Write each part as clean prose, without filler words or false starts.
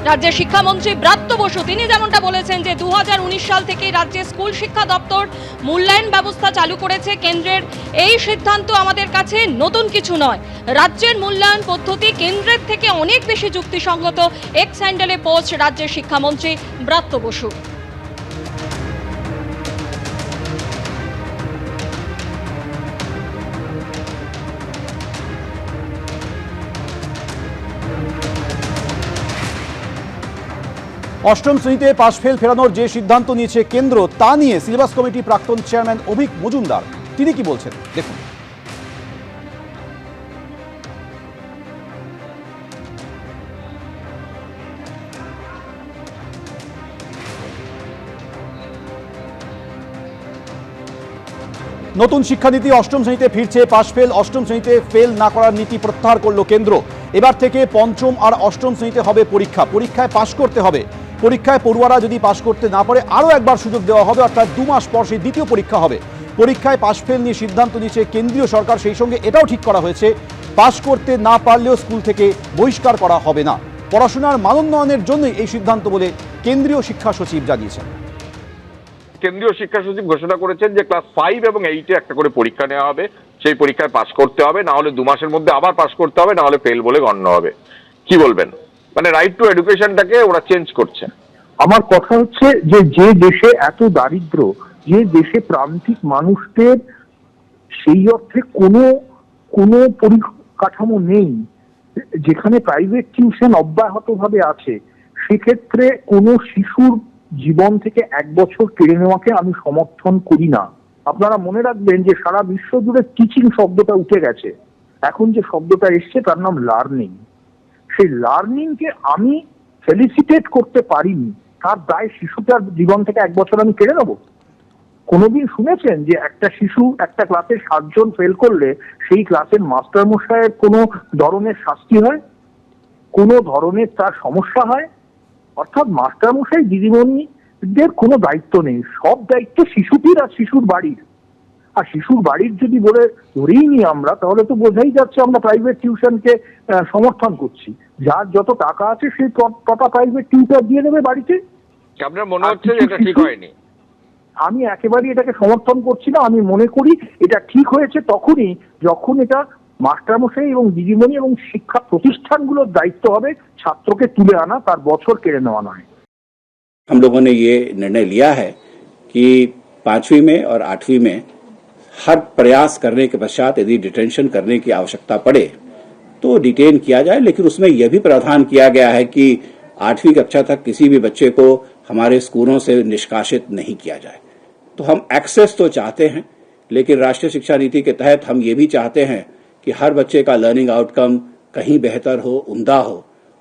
রাজ্যের শিক্ষামন্ত্রী ব্রাত্য বসু তিনি যেমনটা বলেছেন যে 2019 সাল থেকে রাজ্যের স্কুল শিক্ষা দপ্তর মূল্যায়ন ব্যবস্থা চালু করেছে। কেন্দ্রের এই সিদ্ধান্ত আমাদের কাছে নতুন কিছু নয়। রাজ্যের মূল্যায়ন পদ্ধতি কেন্দ্রের থেকে অনেক বেশি যুক্তিসঙ্গত, এক্স হ্যান্ডেলে পোস্ট রাজ্যের শিক্ষামন্ত্রী ব্রাত্য বসু। অষ্টম শ্রেণীতে পাশ ফেল ফেরানোর যে সিদ্ধান্ত নিয়েছে কেন্দ্র তা নিয়ে সিলেবাস কমিটি প্রাক্তন চেয়ারম্যান অভিক মজুমদার তিনি কি বলছেন দেখুন। নতুন শিক্ষানীতি অষ্টম শ্রেণীতে ফিরছে পাশ ফেল। অষ্টম শ্রেণীতে ফেল না করার নীতি প্রত্যাহার করল কেন্দ্র। এবার থেকে পঞ্চম আর অষ্টম শ্রেণীতে হবে পরীক্ষা, পরীক্ষায় পাশ করতে হবে। পরীক্ষায় পড়ুয়ারা যদি পাশ করতে না পারে আরও একবার সুযোগ দেওয়া হবে, অর্থাৎ 2 মাস পর সেই দ্বিতীয় পরীক্ষা হবে। পরীক্ষায় পাশ ফেল নিয়ে সিদ্ধান্ত নিয়েছে কেন্দ্রীয় সরকার। সেই সঙ্গে এটাও ঠিক করা হয়েছে পাশ করতে না পারলেও স্কুল থেকে বহিষ্কার করা হবে না। পড়াশোনার মানোন্নয়নের জন্যই এই সিদ্ধান্ত বলে কেন্দ্রীয় শিক্ষা সচিব জানিয়েছেন। কেন্দ্রীয় শিক্ষা সচিব ঘোষণা করেছেন যে ক্লাস 5 এবং 8-এ একটা করে পরীক্ষা নেওয়া হবে, সেই পরীক্ষায় পাশ করতে হবে, না হলে 2 মাসের মধ্যে আবার পাশ করতে হবে, না হলে ফেল বলে গণ্য হবে। কি বলবেন? মানে রাইট টু এডুকেশনটাকে ওরা চেঞ্জ করছে। আমার কথা হচ্ছে যে দেশে এত দারিদ্র, যে দেশে প্রান্তিক মানুষদের সেই অর্থে কোনো পরিকাঠামো নেই, যেখানে প্রাইভেট টিউশন অব্যাহতভাবে আছে, সেক্ষেত্রে কোনো শিশুর জীবন থেকে 1 বছর কেড়ে নেওয়াকে আমি সমর্থন করি না। আপনারা মনে রাখবেন যে সারা বিশ্ব জুড়ে টিচিং শব্দটা উঠে গেছে, এখন যে শব্দটা এসছে তার নাম লার্নিং। সেই লার্নিংকে আমি ফেলিসিটেট করতে পারিনি, তার দায় শিশুটার জীবন থেকে 1 বছর আমি কেড়ে নেবো? কোনোদিন শুনেছেন যে একটা শিশু একটা ক্লাসে 7 জন ফেল করলে সেই ক্লাসের মাস্টার মশাইয়ের কোনো ধরনের শাস্তি হয়, কোনো ধরনের তার সমস্যা হয়? অর্থাৎ মাস্টার মশাই দিদিমণিদের কোনো দায়িত্ব নেই, সব দায়িত্ব শিশুটির আর শিশুর বাড়ির। আর শিশুর বাড়ির যদি বলে ধরেই নি আমরা, তাহলে তো বোঝাই যাচ্ছে আমরা প্রাইভেট টিউশনকে সমর্থন করছি। যার যত টাকা আছে সেই তত প্রাইভেট টিউটর দিয়ে দেবে বাড়িতে। আপনার মনে হচ্ছে যে এটা ঠিক হয়নি? আমি একেবারেই এটাকে সমর্থন করছি না। আমি মনে করি এটা ঠিক হয়েছে তখনই যখন এটা মাস্টারমশাই এবং দিদিমণি এবং শিক্ষা প্রতিষ্ঠানগুলোর দায়িত্ব হবে ছাত্রকে তুলে আনা, তার বছর কেড়ে নেওয়া নয়। हम लोगों ने ये निर्णय लिया है कि 5वीं में और 8वीं में हर प्रयास करने के पश्चात यदि डिटेंशन करने की आवश्यकता पड़े तो डिटेन किया जाए, लेकिन उसमें यह भी प्रावधान किया गया है कि 8वीं कक्षा तक किसी भी बच्चे को हमारे स्कूलों से निष्कासित नहीं किया जाए। तो हम एक्सेस तो चाहते हैं, लेकिन राष्ट्रीय शिक्षा नीति के तहत हम ये भी चाहते हैं कि हर बच्चे का लर्निंग आउटकम कहीं बेहतर हो, उम्दा हो,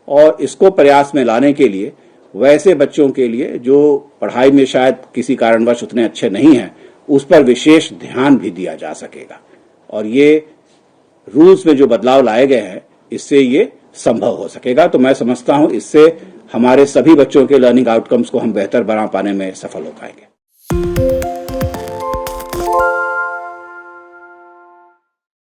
और इसको प्रयास में लाने के लिए वैसे बच्चों के लिए जो पढ़ाई में शायद किसी कारणवश उतने अच्छे नहीं हैं, उस पर विशेष ध्यान भी दिया जा सकेगा। और ये रूल्स में जो बदलाव लाए गए हैं इससे ये संभव हो सकेगा। तो मैं समझता हूं इससे हमारे सभी बच्चों के लर्निंग आउटकम्स को हम बेहतर बना पाने में सफल हो पाएंगे।